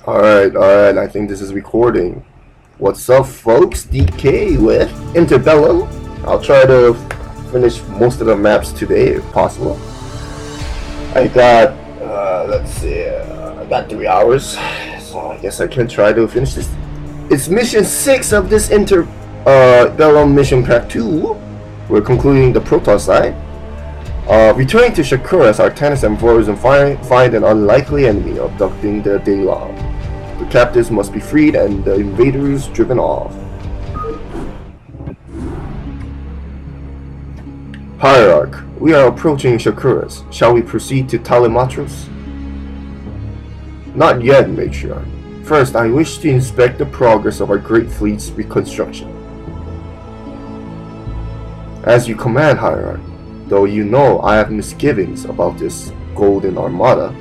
Alright, I think this is recording. What's up, folks? DK with Interbellum. I'll try to finish most of the maps today if possible. I got, I got 3 hours, so I guess I can try to finish this. It's mission 6 of this Interbellum mission pack 2. We're concluding the Protoss side. Returning to Shakuras, Artanis and Vorazun find an unlikely enemy abducting the Daylon. The captives must be freed and the invaders driven off. Hierarch, we are approaching Shakuras. Shall we proceed to Telematros? Not yet, Matriarch. First, I wish to inspect the progress of our great fleet's reconstruction. As you command, Hierarch. Though you know I have misgivings about this Golden Armada.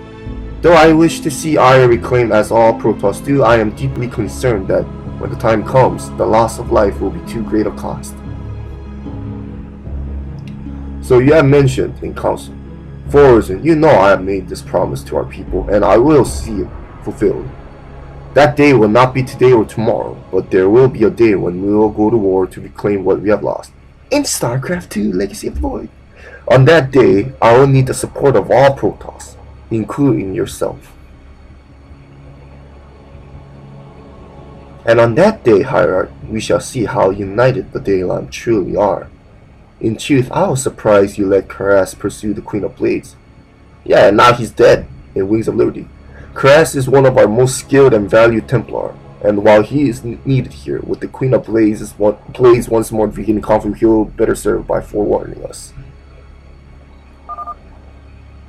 Though I wish to see Aya reclaimed as all Protoss do, I am deeply concerned that when the time comes, the loss of life will be too great a cost. So you have mentioned in council, Vorazun, you know I have made this promise to our people, and I will see it fulfilled. That day will not be today or tomorrow, but there will be a day when we will go to war to reclaim what we have lost. In StarCraft 2, Legacy of the Void. On that day, I will need the support of all Protoss, including yourself. And on that day, Hierarch, we shall see how united the Daylon truly are. In truth, I was surprised you let Shakuras pursue the Queen of Blades. Yeah, and now he's dead in Wings of Liberty. Shakuras is one of our most skilled and valued Templar, and while he is needed here, with the Queen of Blades once more beginning conflict, he'll better serve by forewarning us.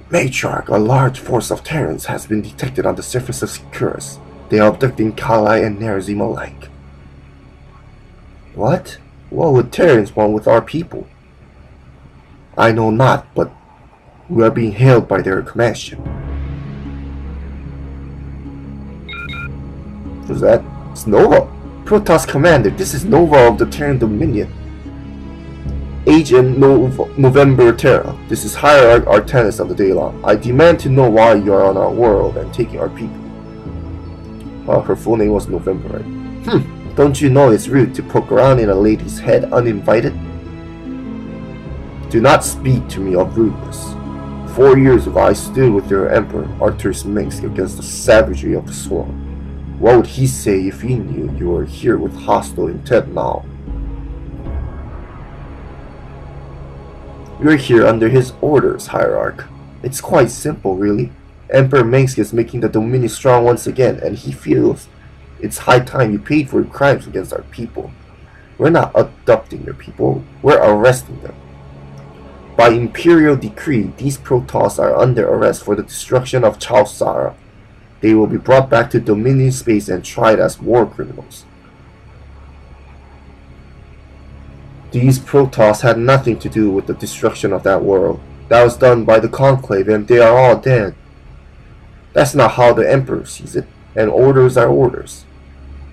Matriarch, a large force of Terrans has been detected on the surface of Shakuras. They are abducting Kali and Nerazim alike. What? What would Terrans want with our people? I know not, but we are being hailed by their command ship. Who's that? It's Nova. Protoss Commander, this is Nova of the Terran Dominion. Agent November Terra, this is Hierarch Artanis of the Daylon. I demand to know why you are on our world and taking our people. Her full name was November, right? Don't you know it's rude to poke around in a lady's head uninvited? Do not speak to me of rudeness. 4 years ago I stood with your Emperor, Artanis Minsk, against the savagery of the Swarm. What would he say if he knew you were here with hostile intent now? You're here under his orders, Hierarch. It's quite simple, really. Emperor Minsk is making the Dominion strong once again, and he feels it's high time you paid for your crimes against our people. We're not abducting your people, we're arresting them. By imperial decree, these Protoss are under arrest for the destruction of Chowsara. They will be brought back to Dominion space and tried as war criminals. These Protoss had nothing to do with the destruction of that world. That was done by the Conclave, and they are all dead. That's not how the Emperor sees it, and orders are orders.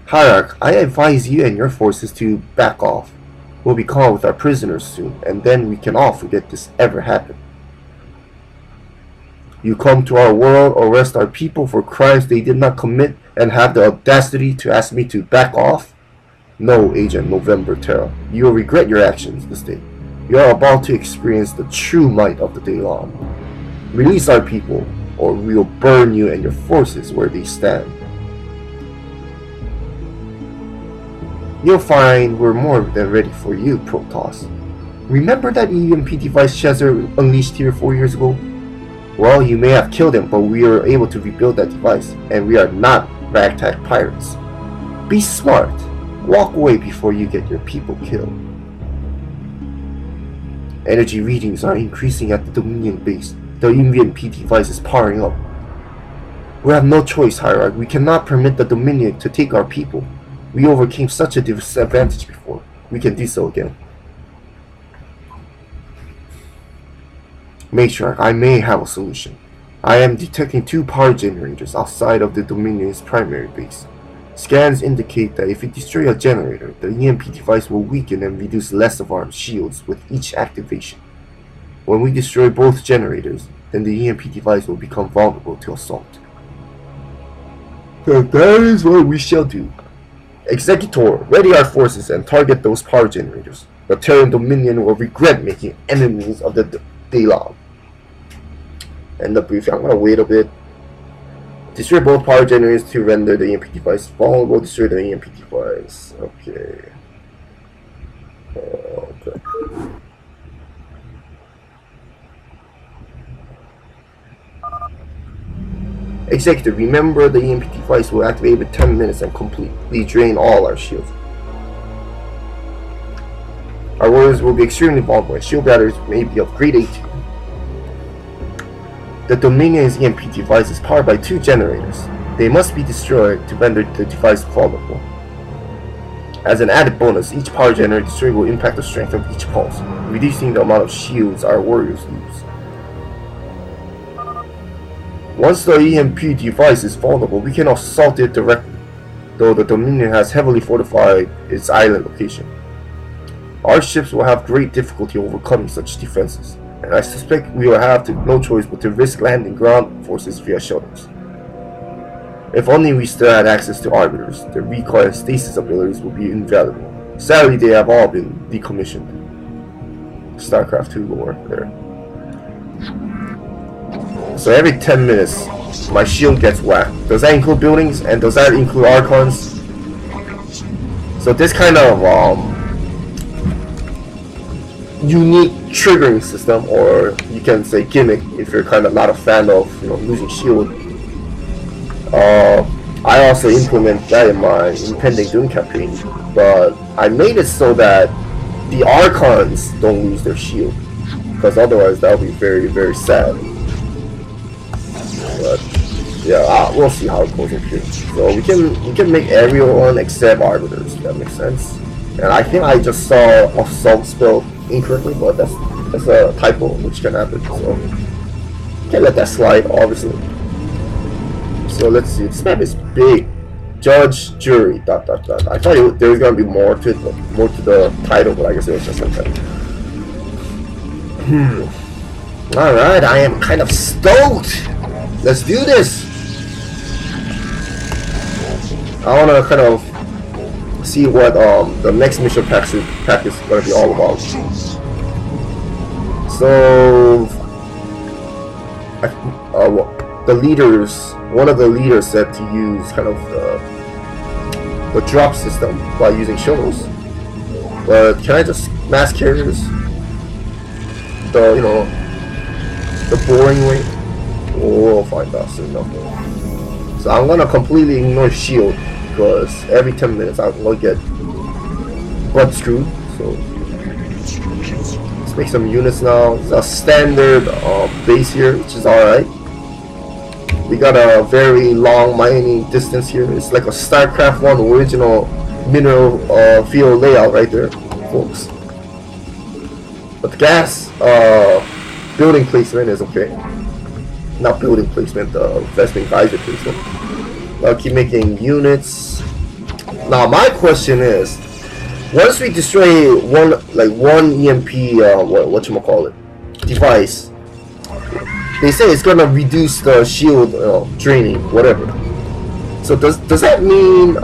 Hierarch, I advise you and your forces to back off. We'll be caught with our prisoners soon, and then we can all forget this ever happened. You come to our world, arrest our people for crimes they did not commit, and have the audacity to ask me to back off? No, Agent November Terra, you will regret your actions this day. You are about to experience the true might of the Daylon. Release our people, or we will burn you and your forces where they stand. You'll find we're more than ready for you, Protoss. Remember that EMP device Shezzer unleashed here 4 years ago? Well, you may have killed him, but we were able to rebuild that device, and we are not ragtag pirates. Be smart. Walk away before you get your people killed. Energy readings are increasing at the Dominion base. The EMP device is powering up. We have no choice, Hierarch. We cannot permit the Dominion to take our people. We overcame such a disadvantage before. We can do so again. Matriarch, I may have a solution. I am detecting 2 power generators outside of the Dominion's primary base. Scans indicate that if we destroy a generator, the EMP device will weaken and reduce less of our shields with each activation. When we destroy both generators, then the EMP device will become vulnerable to assault. So that is what we shall do. Executor, ready our forces and target those power generators. The Terran Dominion will regret making enemies of the Daylon. End the briefing. I'm gonna wait a bit. Destroy both power generators to render the EMP device vulnerable. Destroy the EMP device. Okay. Okay. Executive, remember the EMP device will activate in 10 minutes and completely drain all our shields. Our warriors will be extremely vulnerable and shield batteries may be of grade 18. The Dominion's EMP device is powered by 2 generators. They must be destroyed to render the device vulnerable. As an added bonus, each power generator destroyed will impact the strength of each pulse, reducing the amount of shields our warriors lose. Once the EMP device is vulnerable, we can assault it directly, though the Dominion has heavily fortified its island location. Our ships will have great difficulty overcoming such defenses, and I suspect we will have no choice but to risk landing ground forces via shuttles. If only we still had access to arbiters, their recoil and stasis abilities would be invaluable. Sadly, they have all been decommissioned. StarCraft 2 lore there. So every 10 minutes, my shield gets whacked. Does that include buildings? And does that include Archons? So this kind of unique triggering system, or you can say gimmick if you're kind of not a fan of losing shield. I also implement that in my impending Doom campaign, but I made it so that the Archons don't lose their shield, because otherwise that would be very, very sad. But yeah, we'll see how it goes in here. So we can make everyone except arbiters, if that makes sense. And I think I just saw assault spelled incorrectly, but that's a typo, which can happen. So can't let that slide, obviously. So let's see. This map is big. Judge, jury, ... I thought there was gonna be more to the title, but I guess it was just like that. All right, I am kind of stoked. Let's do this. I wanna kind of see what the next mission pack is gonna be all about. So one of the leaders said to use kind of the drop system by using shuttles. But can I just mass carriers the boring way? We'll find out soon enough. So I'm gonna completely ignore shield, because every 10 minutes I'm gonna get butt screwed. So let's make some units now. It's a standard base here, which is alright. We got a very long mining distance here. It's like a StarCraft 1 original mineral field layout right there, folks. But the gas building placement is okay. Not building placement, the investment visor placement. I'll keep making units. Now my question is, once we destroy one EMP device, they say it's gonna reduce the shield draining, whatever. So does that mean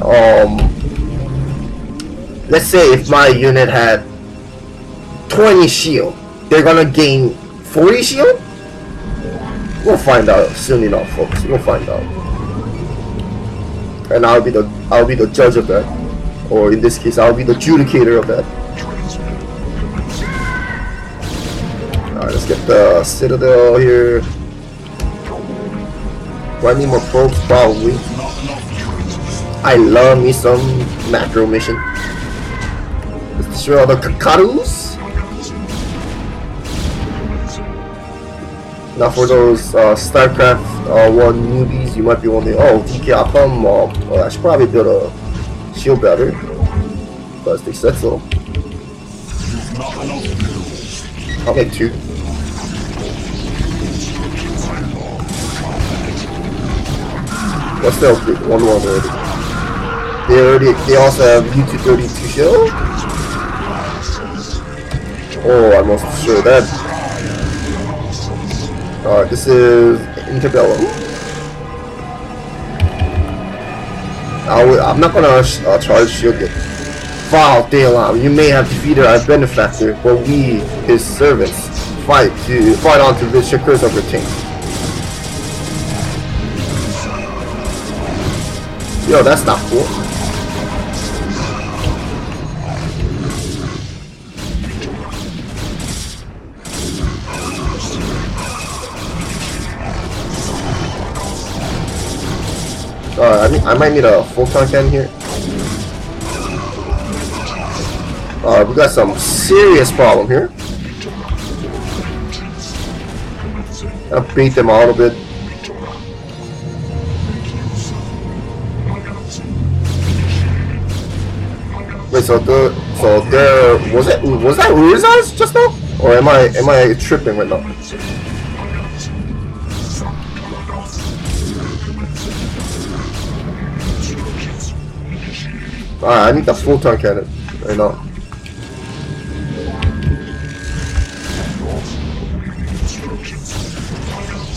let's say if my unit had 20 shield, they're gonna gain 40 shield? We'll find out soon enough, folks. We'll find out. And I'll be the judge of that. Or in this case, I'll be the adjudicator of that. Alright, let's get the Citadel here. Do I need more probes? Probably. I love me some macro mission. Let's destroy all the Shakuras. Now for those StarCraft 1 newbies, you might be wondering, oh, DK, how come, well, I should probably build a shield battery, because they said so. I'll get 2. What's the upgrade? 1 already. They also have U-232 shield? Oh, I must destroy that. This is Interbellum. I'm not gonna charge shield yet. Foul Dalam, you may have defeated our benefactor, but we, his servants, fight on to rid Shakuras of your taint. Yo, that's not cool. I might need a photon cannon here. We got some serious problem here. I'll bait them a little bit. Wait, so there was that Ulrezaj just now? Or am I tripping right now? I need the photon cannon right now.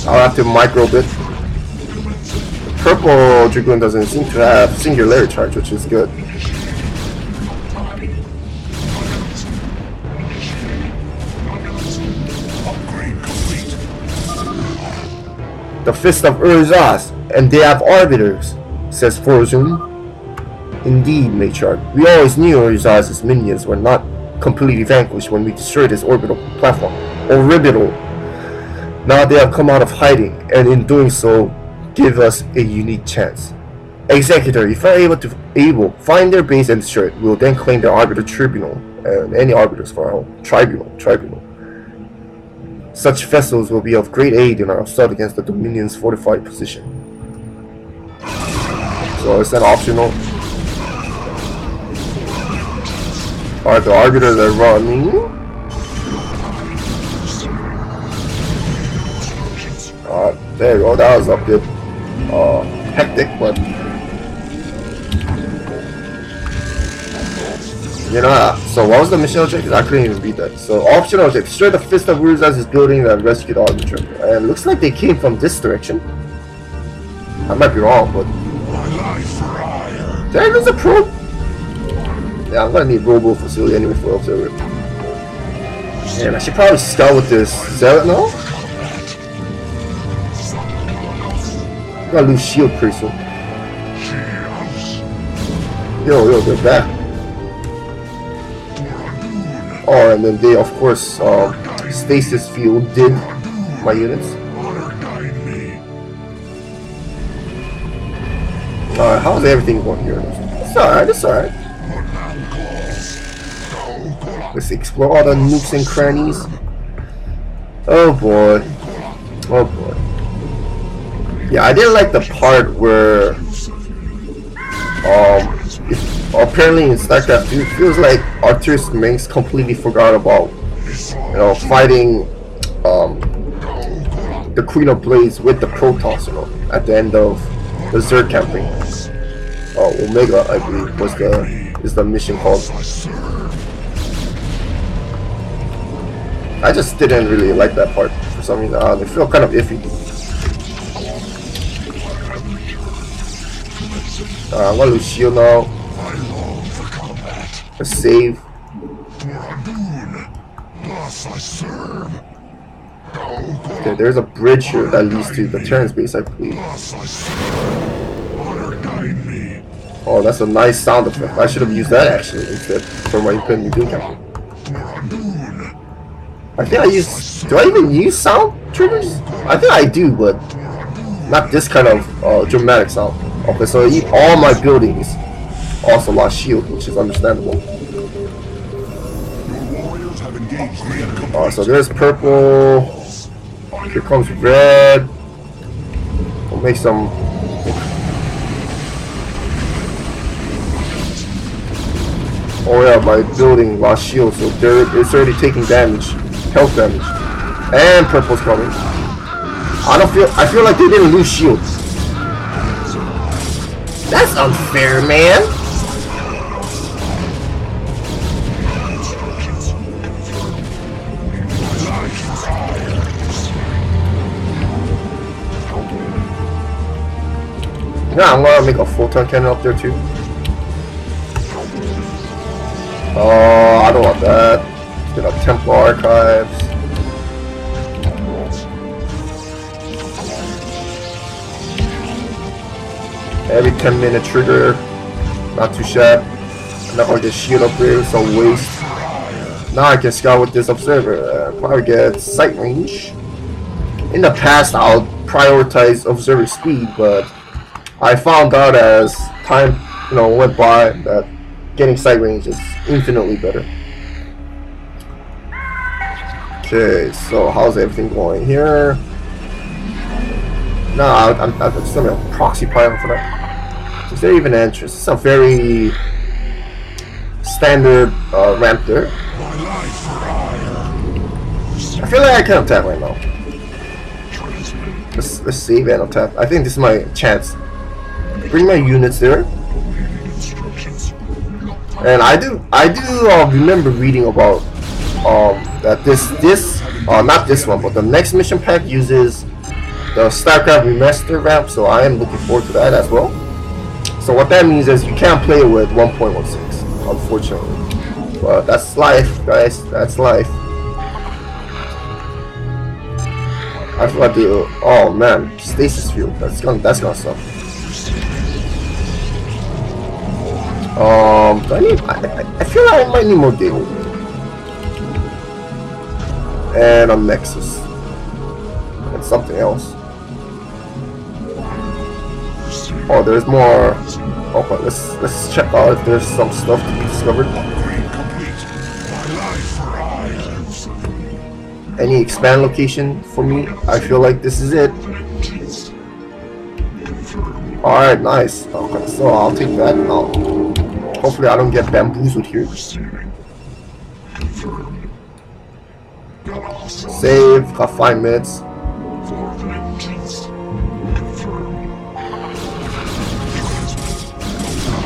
I'll have to micro bit. The purple Dragoon doesn't seem to have singularity charge, which is good. The Fist of Ulrezaj, and they have arbiters, says Vorazun. Indeed, Matriarch. We always knew Ulrezaj's minions were not completely vanquished when we destroyed his orbital platform. Orbital. Now they have come out of hiding, and in doing so, give us a unique chance. Executor, if we're able find their base and destroy it, we will then claim their arbiter tribunal and any arbiters for our own tribunal. Such vessels will be of great aid in our assault against the Dominion's fortified position. So is that optional? Alright, the arbiters are running. There you go, that was a bit hectic, but you know, so what was the mission objective? I couldn't even read that. So optional objective, destroy the Fist of Ulrezaj's building and rescue the arbiter. And it looks like they came from this direction. I might be wrong, but there is a probe. Yeah, I'm gonna need Robo Facility anyway for observer. And I should probably scout with this Zealot now. I'm gonna lose shield pretty soon. Yo, they're back. Oh, and then they, of course, stasis field did my units. Alright, how's everything going here? It's alright. Let's explore all the nooks and crannies. Oh boy. Yeah, I didn't like the part where apparently in StarCraft 2 it feels like Artanis and Vorazun completely forgot about fighting the Queen of Blades with the Protoss, at the end of the Zerg campaign. Omega, I believe, is the mission called. I just didn't really like that part for some reason. They feel kind of iffy. I'm gonna lose shield now. A save. Okay, there's a bridge here that leads to the Terran's base, I believe. Oh, that's a nice sound effect. I should have used that actually instead for my Impending Doom campaign. I think I use. Do I even use sound triggers? I think I do, but not this kind of dramatic sound. Okay, so all my buildings also lost shield, which is understandable. So there's purple. Here comes red. We'll make some. Oh yeah, my building lost shield, so it's already taking damage, health damage, and purple's coming. I feel like they didn't lose shield. That's unfair, man. Yeah, I'm gonna make a photon cannon up there too. Oh, I don't want that. Get a Templar Archives. Every 10-minute trigger. Not too shabby. I'm not gonna get shield upgrades, so waste. Now I can scout with this observer. Probably get sight range. In the past, I'll prioritize observer speed, but I found out as time, went by that getting sight range is infinitely better. Okay, so how's everything going here? No, I'm just gonna proxy pilot for that. Is there even an entrance? It's a very standard ramp there. I feel like I can attack right now. Let's save and attack. I think this is my chance. Bring my units there. And I do remember reading about that this not this one, but the next mission pack uses the StarCraft Remastered ramp, so I am looking forward to that as well. So what that means is you can't play it with 1.16, unfortunately. But that's life, guys. That's life. I forgot the oh man, stasis field. That's gonna suck. Do I need? I feel like I might need more gateway and a nexus and something else. Oh, there's more. Okay, let's check out if there's some stuff to be discovered. Any expand location for me? I feel like this is it. Alright, nice. Okay, so I'll take that now. Hopefully I don't get bamboozled here. Save, got 5 minutes.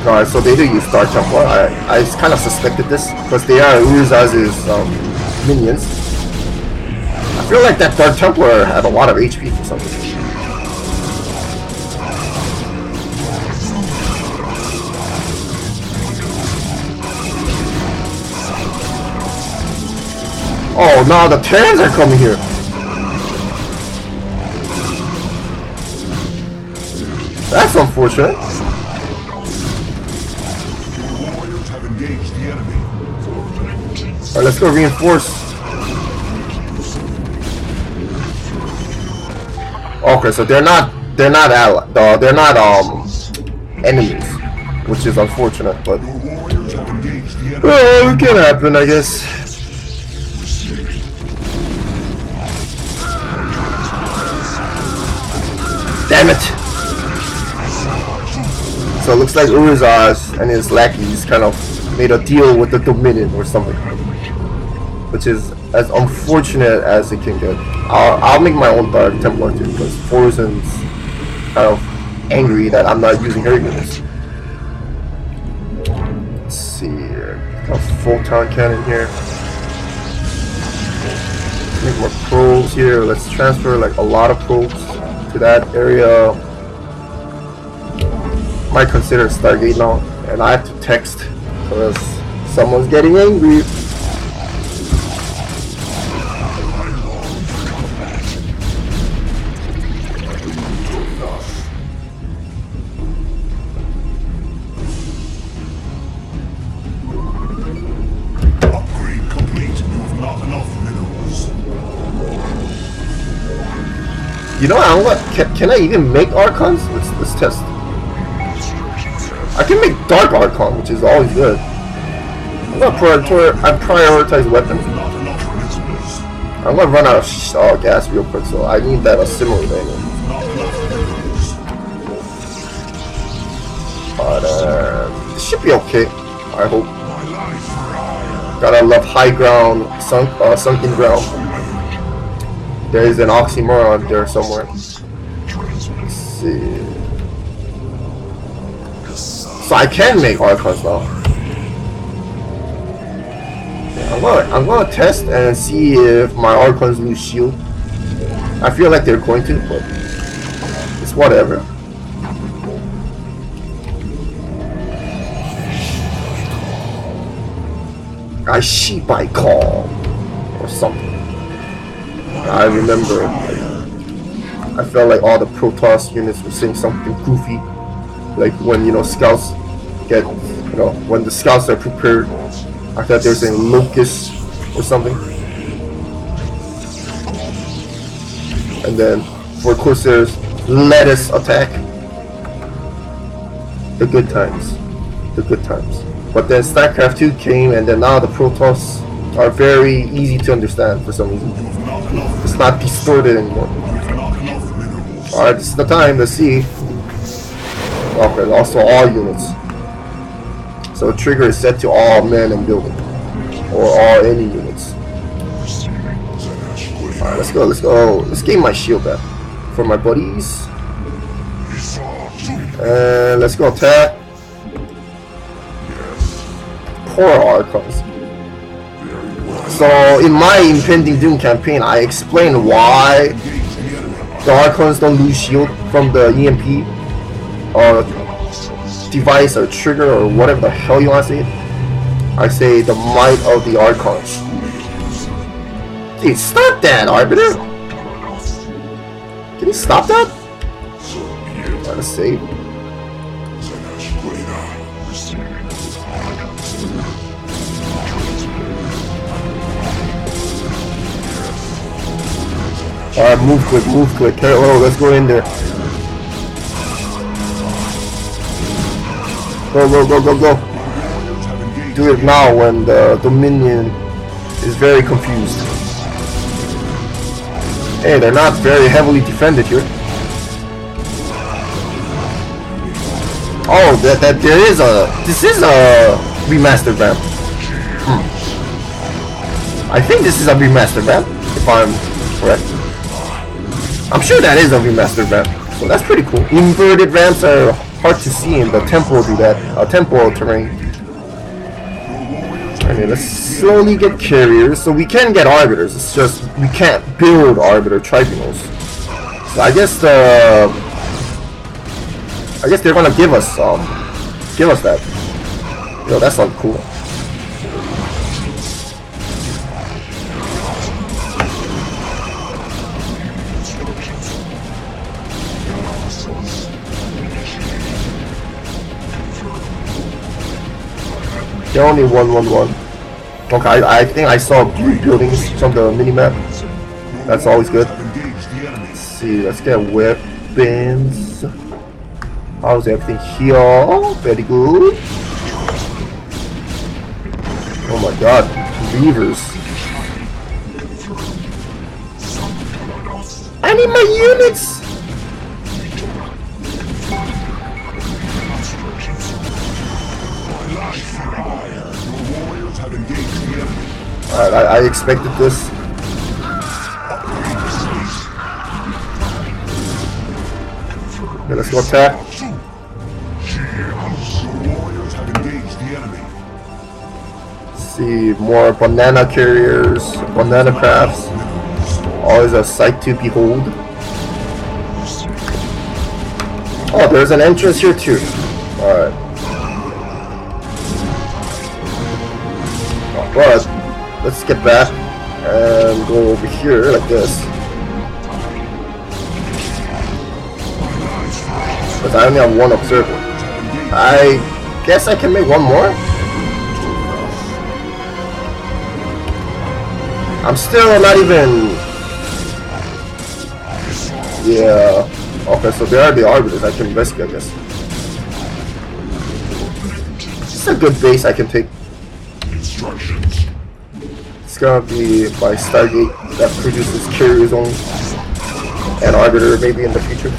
Alright, so they do use Star Templar. I kind of suspected this because they are Ulrezaj's minions. I feel like that Dark Templar had a lot of HP for something. Oh, now the Terrans are coming here. That's unfortunate. Alright, let's go reinforce. Okay, so they're not enemies, which is unfortunate, but it can happen, I guess. Damn it! So it looks like Ulrezaj and his lackeys kind of made a deal with the Dominion or something, which is as unfortunate as it can get. I'll make my own Dark Templar too, because Vorazun's kind of angry that I'm not using her units. Let's see here. A photon cannon here. Make more probes here. Let's transfer like a lot of probes to that area. Might consider Stargate now, and I have to text because someone's getting angry. You know, can I even make Archons? Let's test. I can make Dark Archon, which is always good. I'm gonna prioritize weapons. I'm gonna run out of gas real quick, so I need that assimilator. But this should be okay, I hope. Gotta love high ground, sunken ground. There is an oxymoron there somewhere. Let's see. So I can make Archons now. I'm gonna test and see if my Archons lose shield. I feel like they're going to, but it's whatever. I sheep I call, or something. I remember. I felt like all the Protoss units were saying something goofy, like when scouts get when the scouts are prepared. I thought they were saying locust or something. And then for Corsairs, let us attack. The good times. The good times. But then StarCraft 2 came, and then now the Protoss are very easy to understand for some reason. It's not distorted anymore. Alright, this is the time to see. Okay, also all units. So trigger is set to all men and building. Or all any units. Alright, let's go, let's go. Let's gain my shield back for my buddies. And let's go attack. Poor Archons. So in my impending Doom campaign, I explained why the Archons don't lose shield from the EMP or device or trigger or whatever the hell you want to say. I say the might of the Archons. Dude, stop that, Arbiter! Can you stop that? Trying to save. Alright, move quick. Hello, let's go in there. Go. Do it now when the Dominion is very confused. Hey, they're not very heavily defended here. Oh, this is a remastered map. I think this is a remastered map, if I'm correct. I'm sure that is a remastered map, so that's pretty cool. Inverted ramps are hard to see in the temporal temporal terrain. Okay, let's slowly get carriers, so we can get arbiters. It's just we can't build arbiter tribunals. So I guess they're gonna give us that. That sounds cool. They're only 1-1-1. Okay, I think I saw blue buildings from the minimap. That's always good. Let's see, let's get weapons. How's everything here? Very good. Oh my god, beavers. I need my units! Alright, I expected this. Okay, let's go attack. See, more banana carriers, banana crafts. Always a sight to behold. Oh, there's an entrance here too. Alright. But let's get back and go over here like this. Because I only have one observer. I guess I can make one more. I'm still not even... Yeah. Okay, so there are the arbiters I can rescue, I guess. It's a good base I can take. It's gonna be by Stargate that produces carriers only. And arbiter maybe in the future.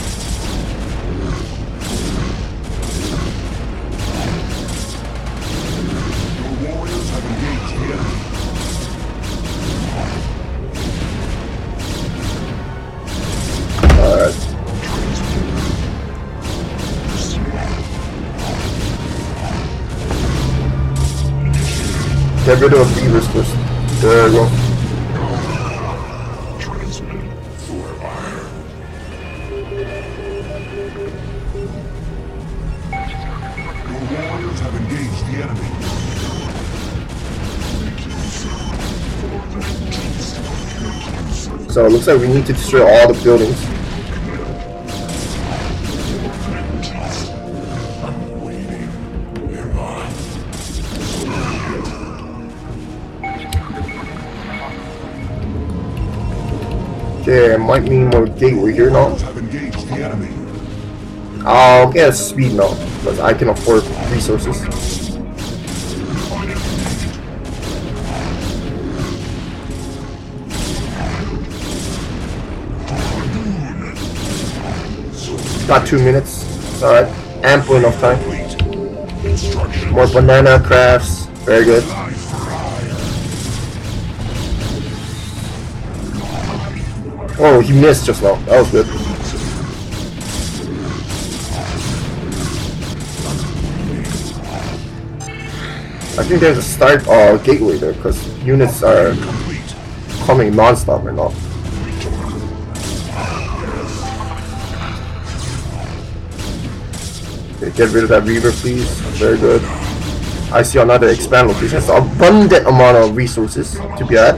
Get rid of beavers first. There we go. Your warriors have engaged the enemy. So it looks like we need to destroy all the buildings. Okay, I might need more gateway here now. I'll get speed now, because I can afford resources. Got 2 minutes. Alright, ample enough time. More banana crafts. Very good. Oh, he missed just now. That was good. I think there's a start gateway there because units are coming non-stop right now. Okay, get rid of that Reaver, please. Very good. I see another expand location. So abundant amount of resources to be had.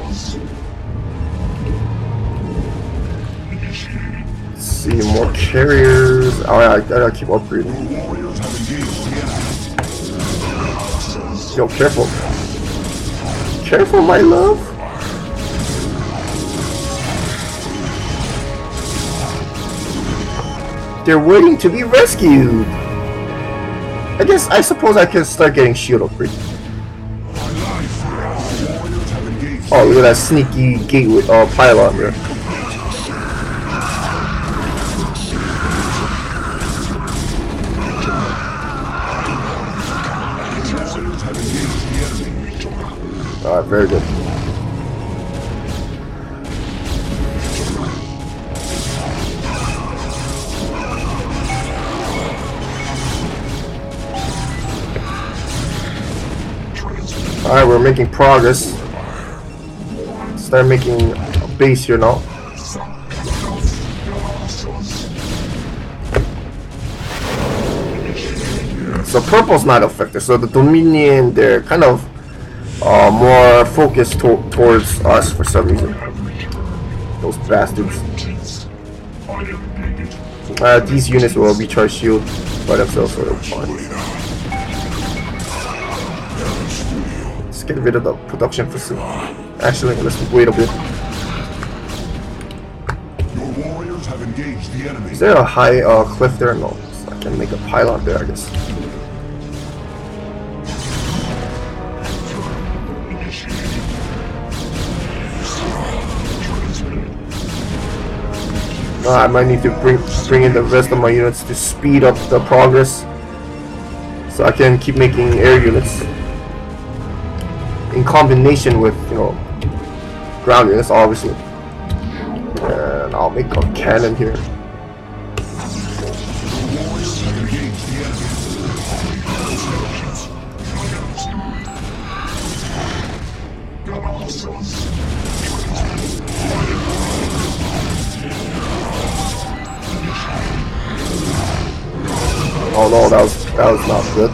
Let's see, more carriers. Oh yeah, I gotta keep upgrading. Yo, careful. Careful, my love. They're waiting to be rescued. I suppose I can start getting shield upgrade. Oh, look at that sneaky gateway pylon there. Alright, very good. Alright, we're making progress. Start making a base here now. So purple's not affected, so the Dominion, they're kind of more focused towards us for some reason. Those bastards. These units will recharge shield by themselves, so they're fine. Let's get rid of the production facility. Actually, let's wait a bit. Is there a high cliff there? No. So I can make a pylon there, I guess. I might need to bring in the rest of my units to speed up the progress, so I can keep making air units in combination with, you know, ground units, obviously. And I'll make a cannon here. Oh no, that was not good.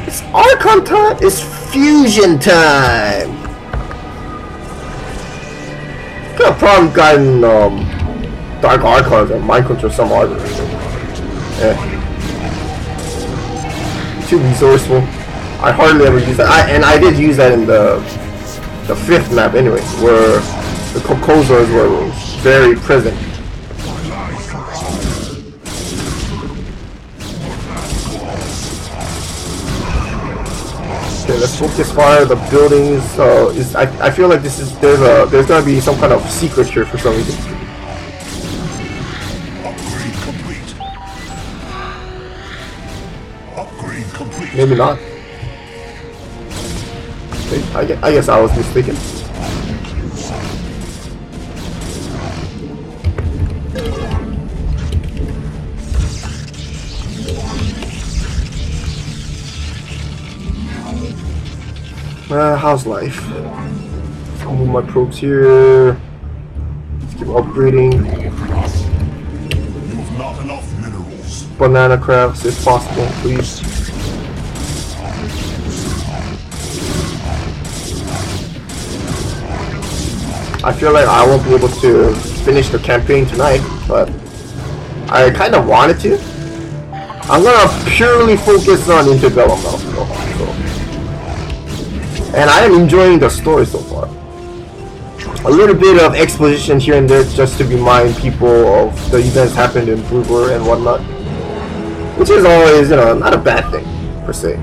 It's Archon time! It's fusion time! Got a problem guiding Dark Archons and Mind Control some Arbiter. Yeah. Too resourceful. I hardly ever use that. And I did use that in the 5th map anyway, where the Kokosors were very present. Okay, let's focus fire the buildings. I feel like there's gonna be some kind of secret here for some reason. Upgrade complete. Maybe not. I guess I was mistaken. How's life? I'll move my probes here. Let's keep upgrading. You've not enough minerals. banana crafts if possible, please. I feel like I won't be able to finish the campaign tonight, but I kind of wanted to. I'm gonna purely focus on Interbellum now, and I am enjoying the story so far. A little bit of exposition here and there just to remind people of the events happened in Brugor and whatnot, which is always, you know, not a bad thing per se.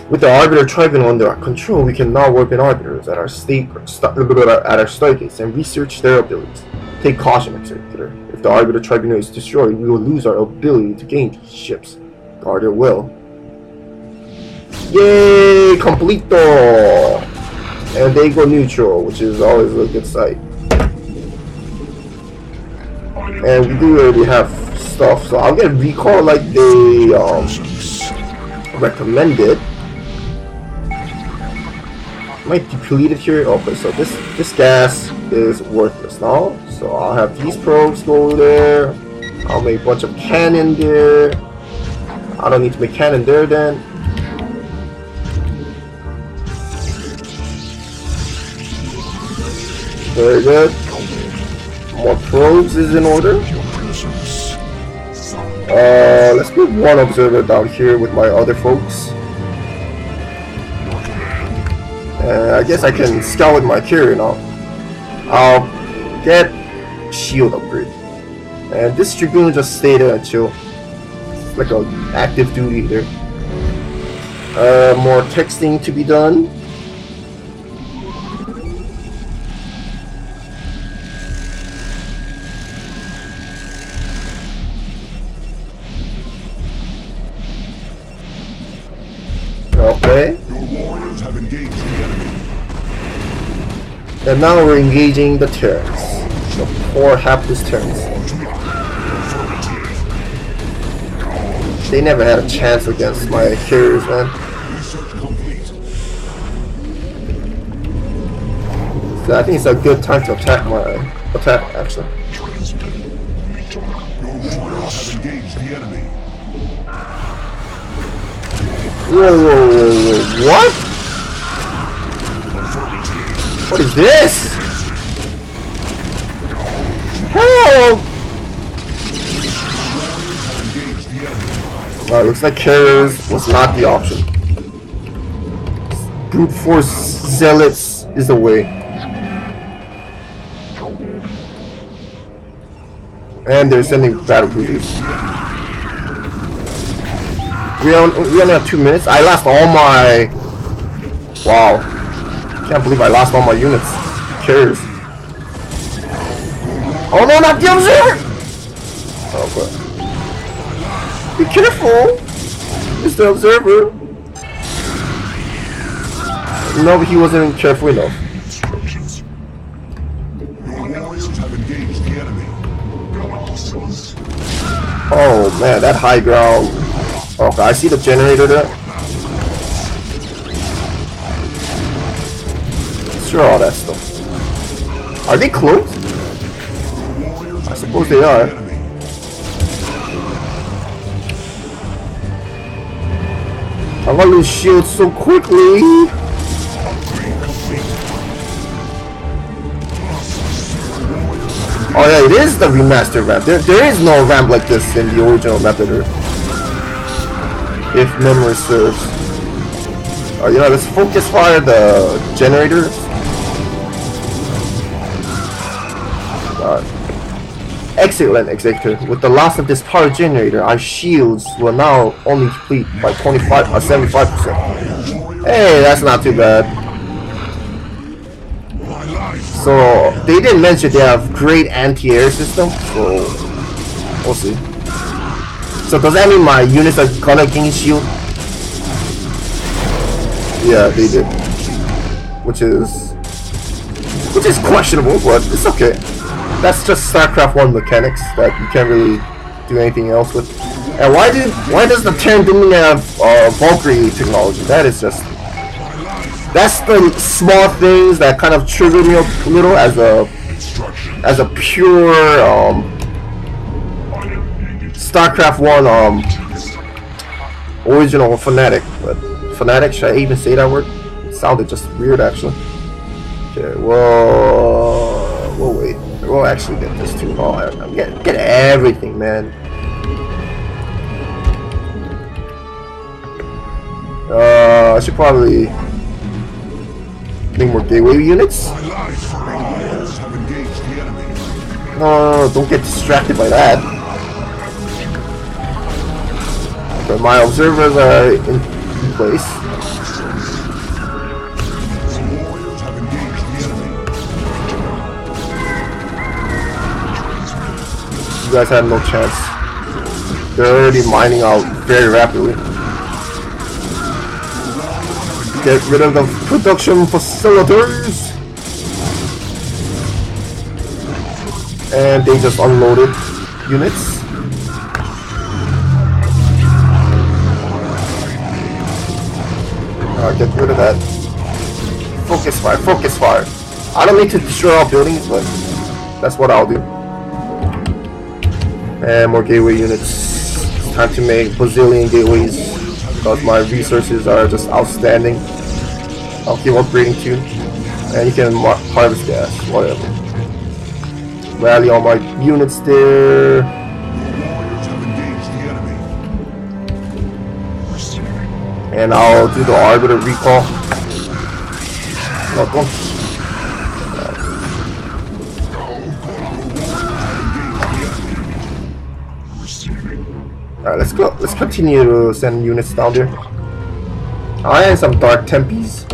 With the Arbiter Tribunal under our control, we can now work in Arbiters at our stargates and research their abilities. Take caution, Executor. If the Arbiter Tribunal is destroyed, we will lose our ability to gain these ships. Guard your will. Yay! Completo! And they go neutral, which is always a good sight. And we do already have stuff, so I'll get recall like they recommended. Might deplete it here. Okay, so this gas is worthless now. So I'll have these probes go there. I'll make a bunch of cannon there. I don't need to make cannon there then. Very good. More probes is in order. Let's put one observer down here with my other folks. I guess I can scout with my carrier now. I'll get shield upgrade. And this Dragoon just stay there until like a active duty there. More texting to be done. Okay. And now we're engaging the Terrans. The poor hapless Terrans. They never had a chance against my carriers, man. So I think it's a good time to attack actually. Whoa, what? What is this? Help! Looks like carriers was not the option. Brute force zealots is the way. And they're sending battle cruisers. We only have 2 minutes. I lost all my... Wow. Can't believe I lost all my units. Carriers. Oh no, not the observer! Oh, but... Be careful! It's the observer. No, he wasn't careful enough. Oh man, that high ground. Okay, I see the generator there. Sure, all that stuff. Are they close? I suppose they are. I'm gonna lose shields so quickly. Oh yeah, it is the remastered ramp. There is no ramp like this in the original method, if memory serves. You know, let's focus fire the generators. Excellent, Executor. With the loss of this power generator, our shields will now only deplete by 75 or 75%. Hey, that's not too bad. So they didn't mention they have great anti-air system, so we'll see. So does that mean my units are gonna gain shield? Yeah, they did. Which is questionable, but it's okay. That's just StarCraft 1 mechanics that you can't really do anything else with. And why does the Terran Dominion have Valkyrie technology? That's the small things that kind of trigger me a little as a pure StarCraft 1 original fanatic, but fanatic, should I even say that word? It sounded just weird actually. Okay, we'll wait. We'll actually get this too. Oh, I'm get everything, man. I should probably make more gateway units. No, don't get distracted by that. But my observers are in place. You guys have no chance. They're already mining out very rapidly. Get rid of the production facilities. And they just unloaded units. Alright, get rid of that. Focus fire, focus fire. I don't need to destroy all buildings, but that's what I'll do. And more gateway units. It's time to make bazillion gateways because my resources are just outstanding. I'll keep upgrading too. And you can harvest gas, whatever. Rally all my units there. And I'll do the Arbiter recall. No, don't. Alright, let's go. Let's continue to send units down there. I have some Dark Tempees,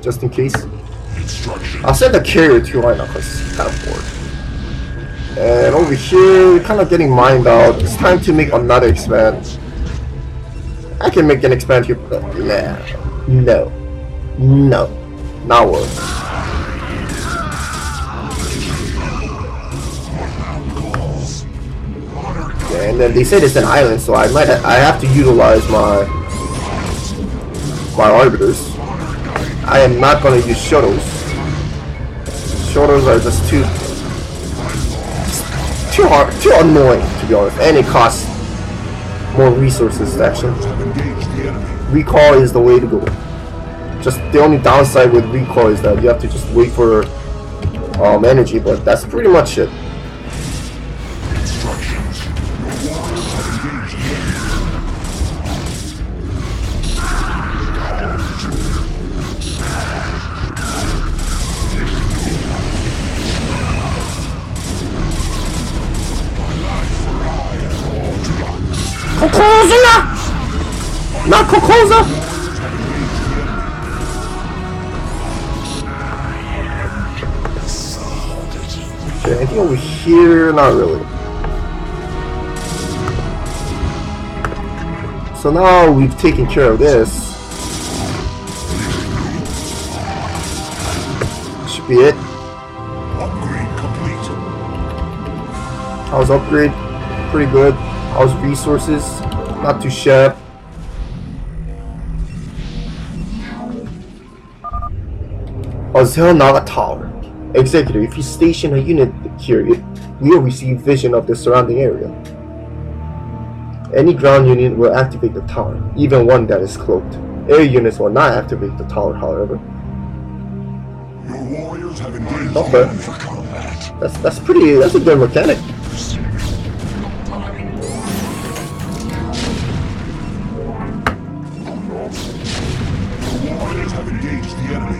just in case. I'll send the carrier too right now because it's kind of bored. And over here, we're kind of getting mined out. It's time to make another expand. I can make an expand here, but no, not work. Yeah, and then they said it's an island, so I have to utilize my arbiters. I am not gonna use shuttles. Shuttles are just too annoying, to be honest, and it costs more resources actually. Recall is the way to go. Just the only downside with recall is that you have to just wait for energy, but that's pretty much it. Not Kokoza! Okay, anything over here? Not really. So now we've taken care of this. Should be it. Upgrade complete. How's upgrade? Pretty good. How's resources? Not too shabby. Naga Tower. Executive, if you station a unit here, it will receive vision of the surrounding area. Any ground unit will activate the tower, even one that is cloaked. Air units will not activate the tower, however. Your warriors have engaged for combat. That's a good mechanic. Your warriors have engaged the enemy.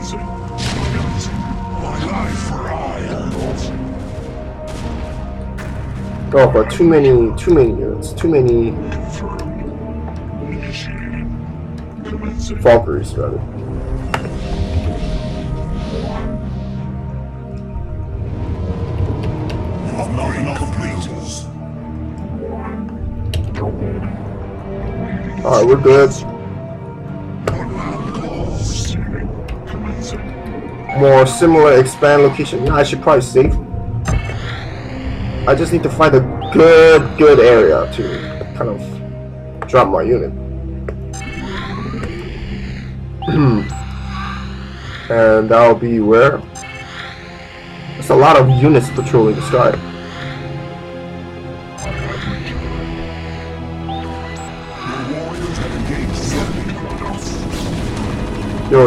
Oh, but too many units, too many Valkyries rather. Alright, we're good. More similar expand location. Yeah, I should probably save. I just need to find a good area to kind of drop my unit. And that'll be where? There's a lot of units patrolling the sky. Yo.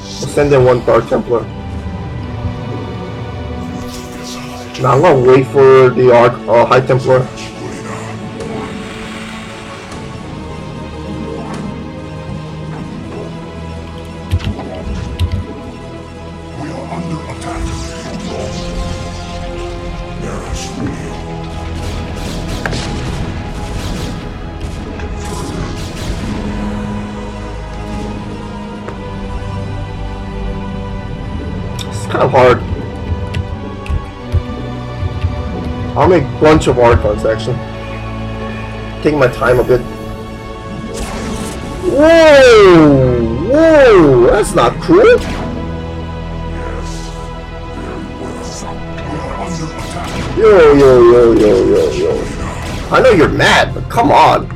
We'll send in one Dark Templar. Now I'm gonna wait for the High Templar. Kind of hard. I'll make a bunch of Archons actually. Taking my time a bit. Whoa! That's not cool. Yo. I know you're mad, but come on.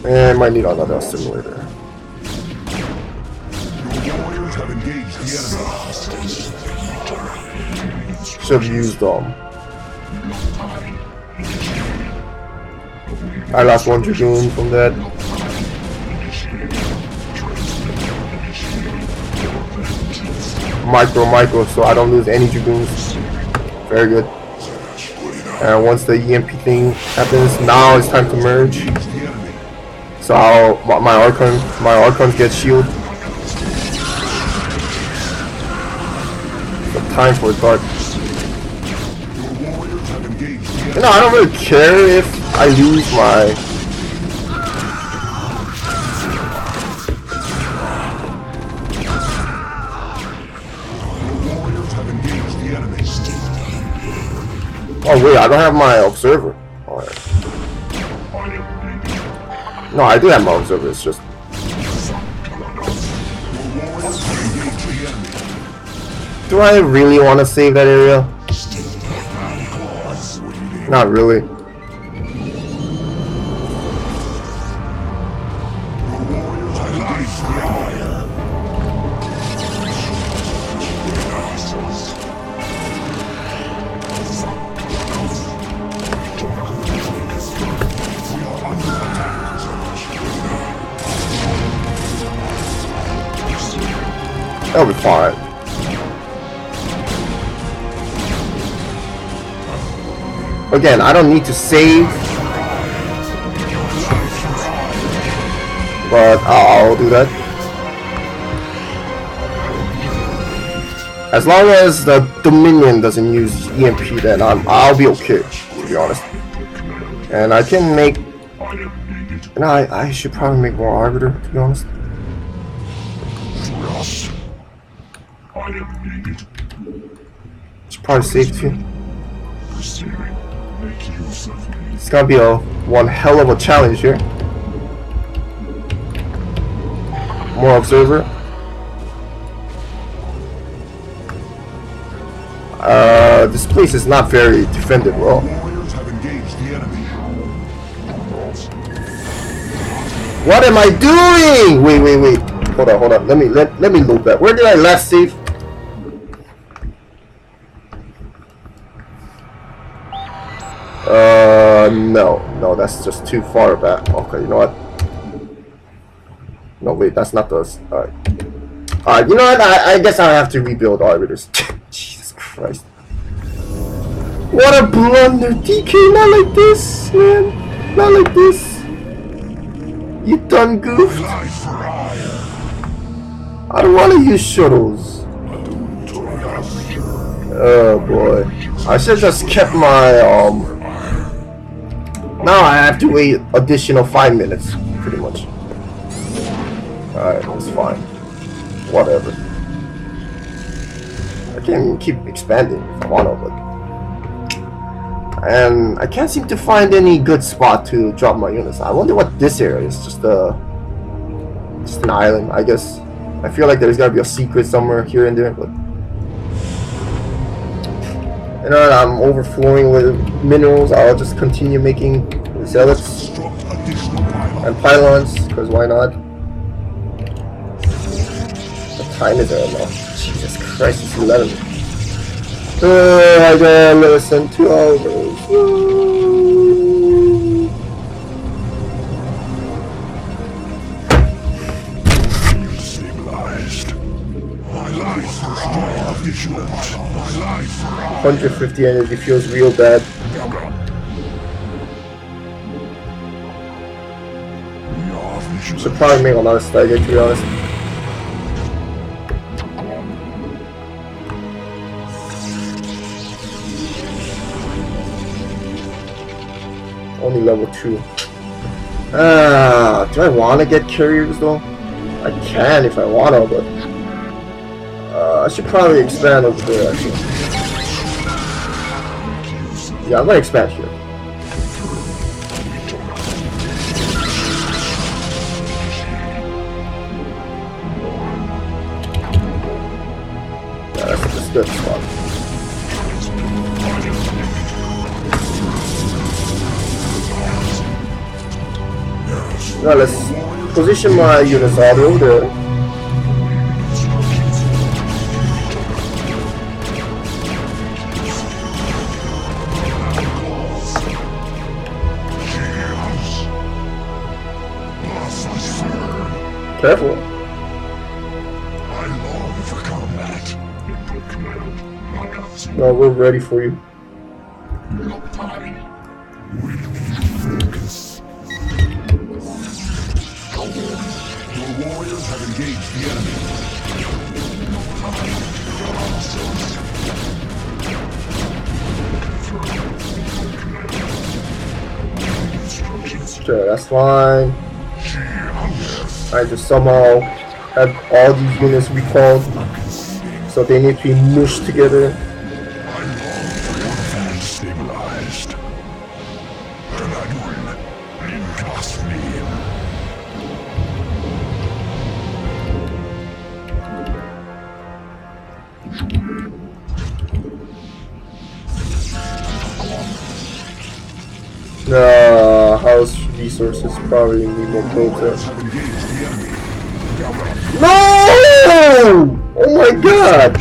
I might need another simulator. Should have used I lost one Dragoon from that. Micro, so I don't lose any Dragoons. Very good. And once the EMP thing happens, now it's time to merge. So my Archons get shield. Time for a Dark. You know, I don't really care if I lose my... Oh wait, I don't have my Observer. Alright. No, I do have my Observer, it's just... Do I really want to save that area? Not really. That'll be fine. Again, I don't need to save, but I'll do that. As long as the Dominion doesn't use EMP, then I'll be okay, to be honest. And I can make... No, I should probably make more Arbiter, to be honest. It's probably safe too. It's gonna be one hell of a challenge here. More Observer. This place is not very defended well. What am I doing? Wait. Hold on. Let me load that. Where did I last save? No, that's just too far back. Okay, you know what? No, wait, that's not the... Alright, you know what? I guess I have to rebuild Arbiters. Jesus Christ. What a blunder! DK, not like this, man. Not like this. You done goofed. I don't want to use shuttles. Oh boy. I should have just kept my now I have to wait additional 5 minutes, pretty much. Alright, that's fine. Whatever. I can keep expanding if I want to, but... And I can't seem to find any good spot to drop my units. I wonder what this area is. Just an island, I guess. I feel like there's gotta be a secret somewhere here and there, but... You know, I'm overflowing with minerals. I'll just continue making zealots and pylons, because why not? What time is it right now? Jesus Christ, it's 11. I gotta listen to others. Stabilized. My life for 150 energy feels real bad. Should probably make another Stargate, to be honest. Only level 2. Do I want to get carriers though? I can if I want to, but I should probably expand over there actually. Yeah, I'm gonna expand here. Yeah, that's a good spot. Now let's position my units all over there. Careful. I long for combat. No, we're ready for you. Your warriors have engaged the enemy. Sure, that's fine. I just somehow had all these units recalled, so they need to be mushed together. Stabilized. House resources probably need more Protoss. No! Oh my god!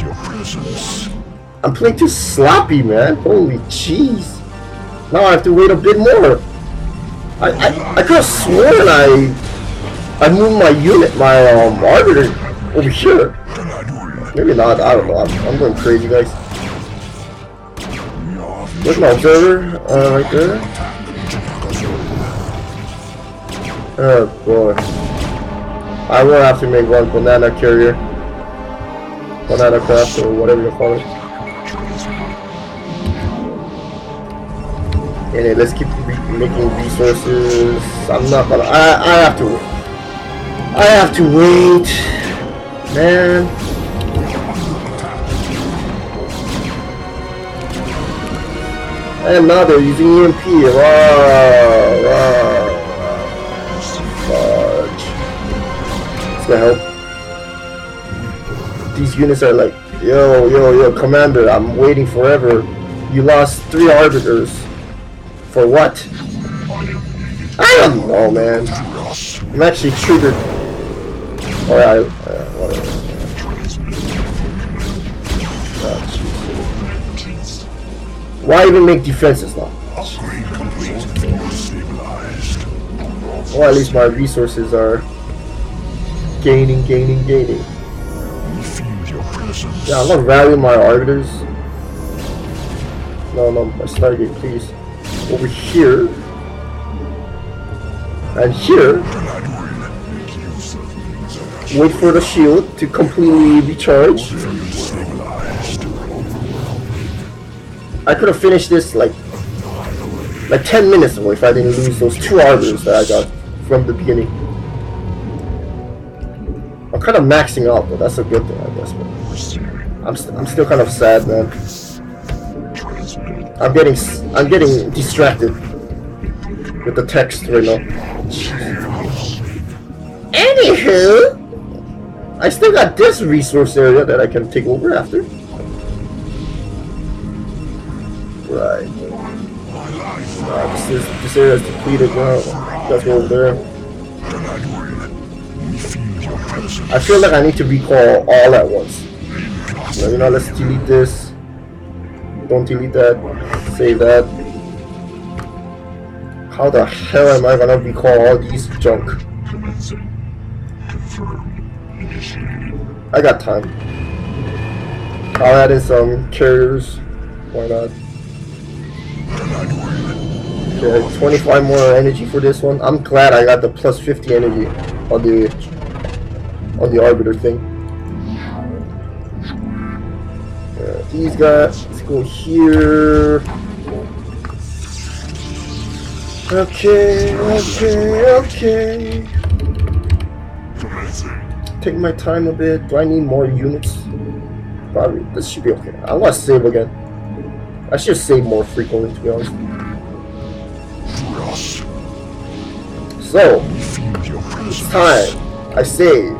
I'm playing too sloppy, man. Holy jeez. Now I have to wait a bit more. I could have sworn I moved my unit, my arbiter over here. Maybe not, I don't know. I'm going crazy, guys. Where's my observer? Right there. Oh boy. I will have to make one banana carrier. Banana craft or whatever you call it. Okay, let's keep making resources. I'm not gonna. I have to wait. I have to wait. Man. And now they're using EMP. Wow. Fudge. It's gonna help. These units are like, yo, commander, I'm waiting forever. You lost 3 arbiters. For what? I don't know, man. I'm actually triggered. Alright, whatever. Why even make defenses now? Well, at least my resources are gaining. Yeah, I'm gonna rally my arbiters. No, my Stargate, please. Over here. And here. Wait for the shield to completely recharge. I could have finished this like 10 minutes ago if I didn't lose those 2 arbiters that I got from the beginning. I'm kind of maxing out, but that's a good thing, I guess. But I'm still kind of sad, man. I'm getting distracted with the text right now. Anywho, I still got this resource area that I can take over after. Right. This area is depleted now. Let's go over there. I feel like I need to recall all at once. You know, let's delete this. Don't delete that. Save that. How the hell am I gonna recall all these junk? Commencing. Confirm. Initiated. I got time. I'll add in some carriers. Why not? Okay, 25 more energy for this one. I'm glad I got the plus 50 energy on the arbiter thing. These guys, let's go here. Okay. Take my time a bit. Do I need more units? Probably. This should be okay. I want to save again. I should save more frequently, to be honest. So, it's time. I save.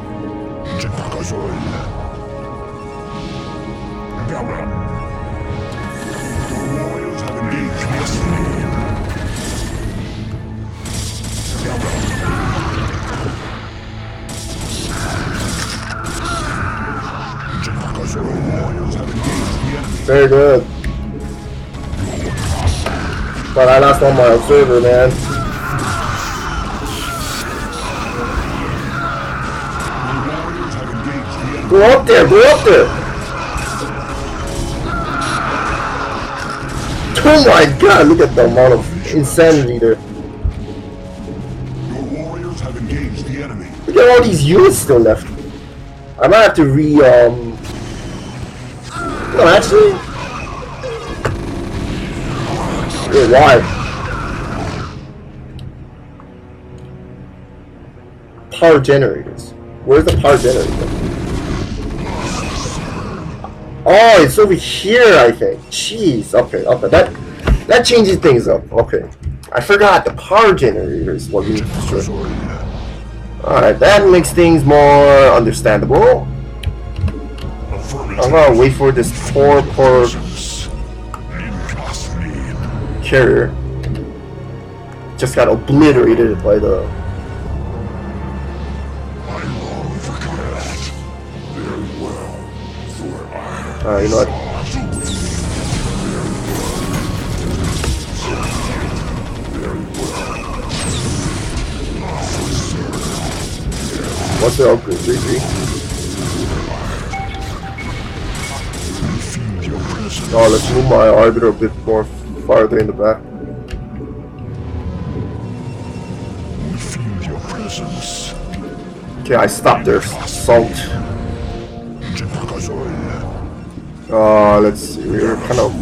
Very good. But I lost on my observer, man. Go up there, go up there! Oh my god, look at the amount of insanity there. Your warriors have engaged the enemy. Look at all these units still left. I might have to no, actually... Wait, why? Power generators. Where's the power generator? Oh, it's over here, I think. Jeez, okay. That changes things up. Okay. I forgot the power generator is what we need to destroy. Alright, that makes things more understandable. I'm gonna wait for this poor carrier. Just got obliterated by the... Alright, you know what? What's the upgrade? 3-3? Oh, let's move my arbiter a bit more farther in the back. Okay, I stopped their assault. Let's see, we're kind of...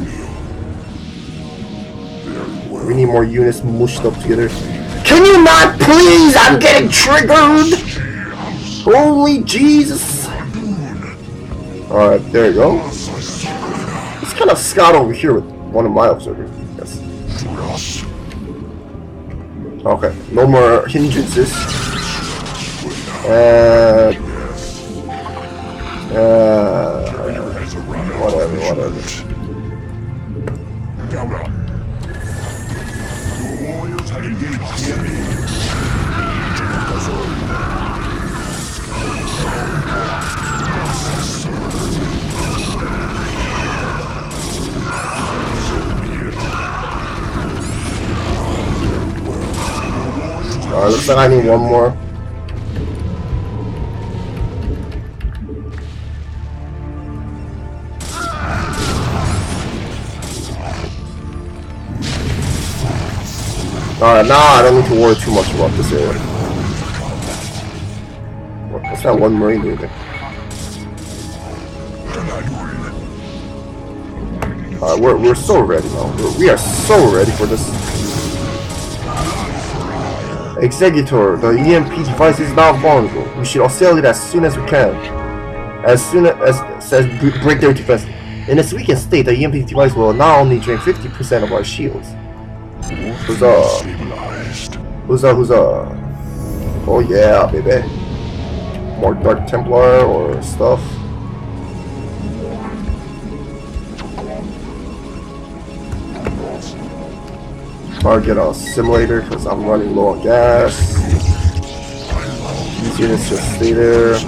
We need more units mushed up together. Can you not please? I'm getting triggered! Holy Jesus! Alright, there you go. Let's kind of scout over here with one of my observers. Yes. Okay, no more hindrances. Whatever. Looks like I need one more. Alright, now I don't need to worry too much about this area. What's that one marine doing there? Alright, we're so ready now. We are so ready for this. Executor, the EMP device is now vulnerable. We should assail it as soon as we can. As soon as says break their defense. In its weakened state, the EMP device will now only drain 50% of our shields. Huzzah. Oh yeah, baby. More Dark Templar or stuff. Target a simulator because I'm running low on gas. These units just stay there.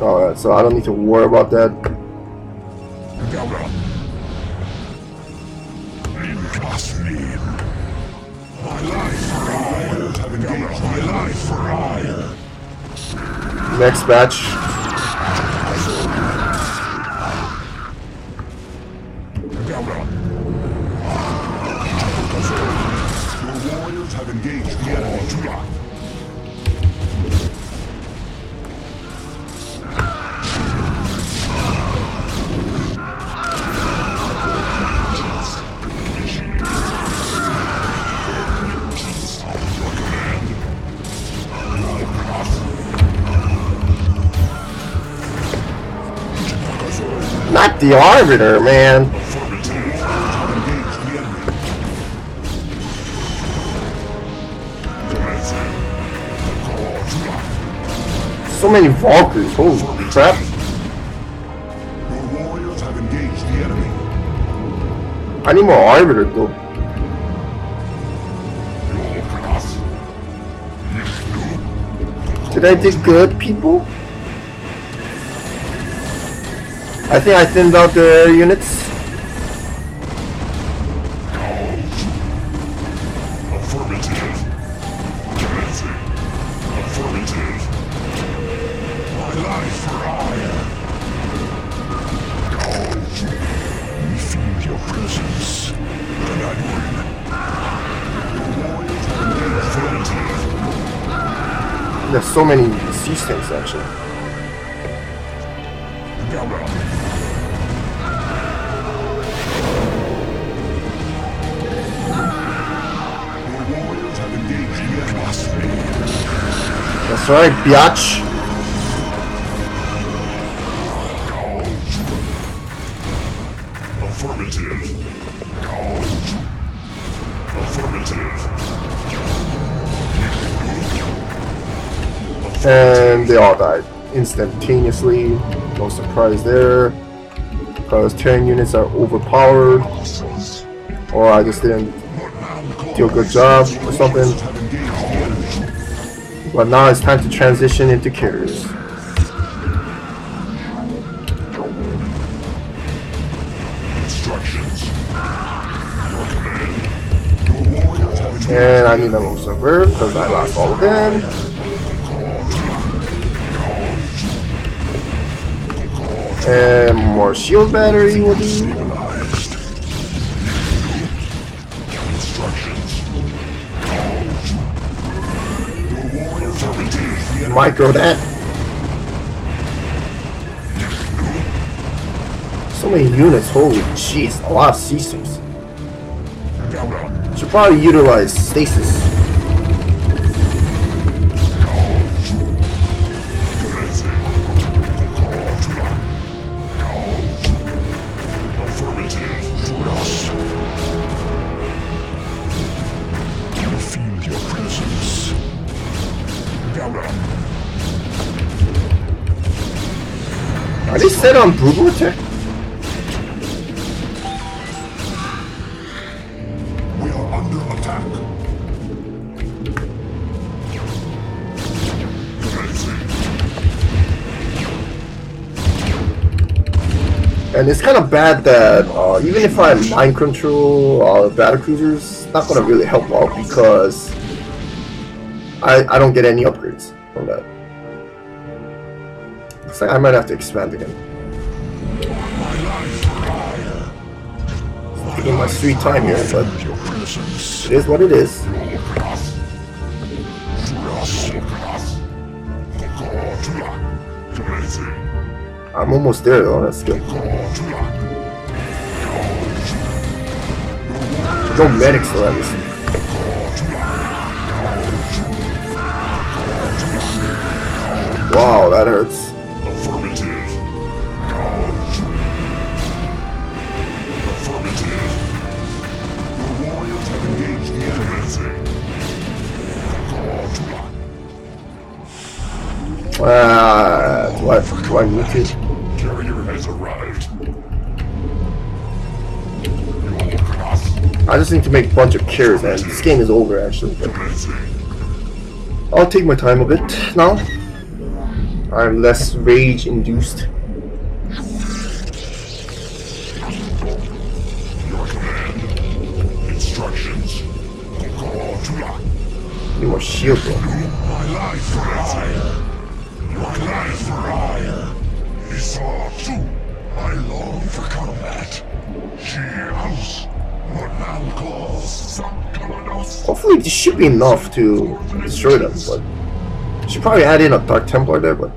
Alright, so I don't need to worry about that. Next batch. Your warriors have engaged the enemy. Not the Arbiter, man. So many Valkyries, holy crap. Your warriors have engaged the enemy. I need more Arbiter though. Did I do good, people? I think I thinned out the units. Affirmative. Affirmative. My life for hire. We feel your presence. And I win. Affirmative. There's so many sea snakes actually. That's right, biatch. Affirmative. Affirmative. And they all died instantaneously. No surprise there. Because Terran units are overpowered. Or I just didn't do a good job or something. But now it's time to transition into carriers. And I need a little server because I lost all of them. And more shield battery will do. Micro that. So many units, holy jeez, a lot of C6. Should probably utilize stasis. Are they set on brutal attack? We are under attack. And it's kind of bad that even if I mind control battle cruisers, it's not going to really help out because I don't get any upgrades from that. Looks like I might have to expand again. Taking my sweet time here, but it is what it is. I'm almost there though, that's good. No medics though, at least. Wow, that hurts. Do I need to? Carrier has arrived. I just need to make a bunch of carriers, and this game is over actually. But I'll take my time a bit now. I'm less rage-induced. Your command. Instructions. Need more shield though. My life for hire. Your Rise for hire. He saw too. I long for combat. She house. What man calls some Hopefully this should be enough to destroy them, but should probably add in a Dark Templar there, but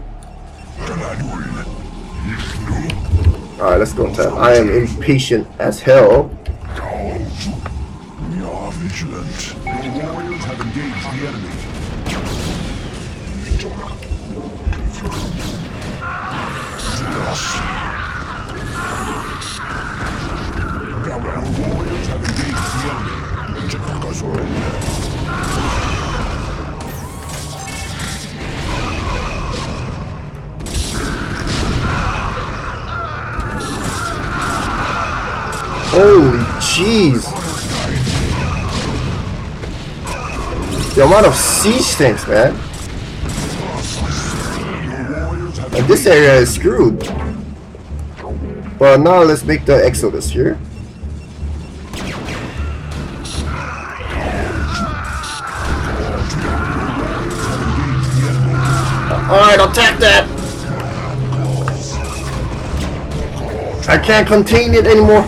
alright, let's go tap. I am impatient as hell. We are vigilant. Your warriors have engaged the enemy. Yes. Your warriors have engaged the enemy. Shakuras are in there. Holy jeez! The amount of siege tanks, man. And this area is screwed. But now let's make the Exodus here. Alright, attack that! I can't contain it anymore.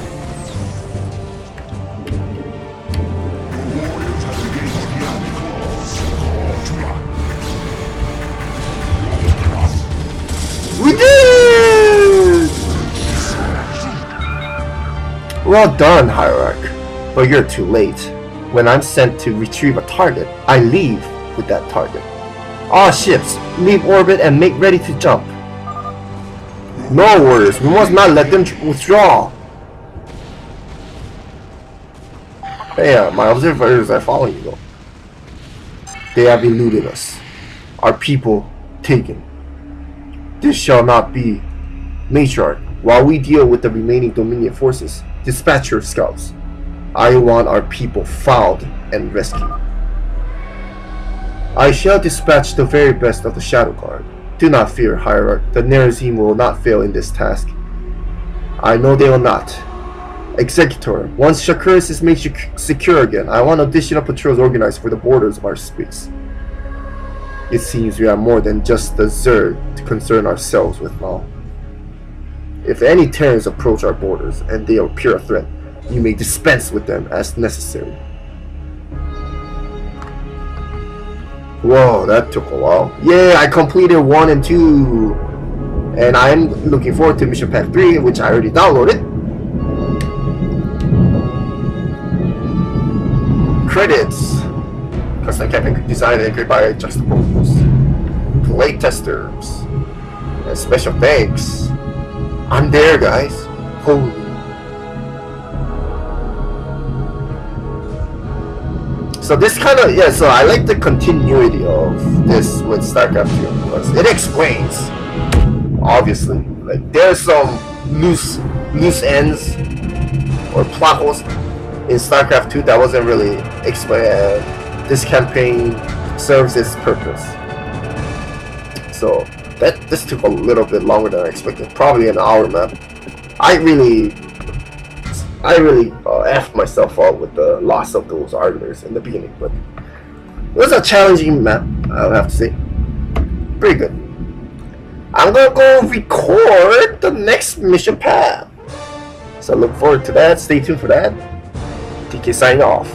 We did! Well done, Hierarch. But you're too late. When I'm sent to retrieve a target, I leave with that target. All ships, leave orbit and make ready to jump. No worries, we must not let them withdraw. Hey, my observers are following you though. They have eluded us. Our people taken. This shall not be. Matriarch, while we deal with the remaining Dominion forces, dispatch your scouts. I want our people found and rescued. I shall dispatch the very best of the Shadow Guard. Do not fear, Hierarch. The Nerazim will not fail in this task. I know they will not. Executor, once Shakuras is made secure again, I want additional patrols organized for the borders of our space. It seems we have more than just the Zerg to concern ourselves with now. If any Terrans approach our borders and they appear a threat, you may dispense with them as necessary. Whoa, that took a while. Yeah, I completed 1 and 2. And I'm looking forward to Mission Pack 3, which I already downloaded. Credits. Custom campaign designed and created by Juxtapose. Play testers. And special thanks. I'm there, guys. Holy. So this kind of, yeah, so I like the continuity of this with StarCraft 2 because it explains, obviously, like there's some loose ends or plot holes in StarCraft 2 that wasn't really explained. This campaign serves its purpose. So this took a little bit longer than I expected, probably an hour map. I really effed myself up with the loss of those armors in the beginning, but it was a challenging map, I'll have to say. Pretty good. I'm gonna go record the next mission path. So look forward to that, stay tuned for that. TK signing off.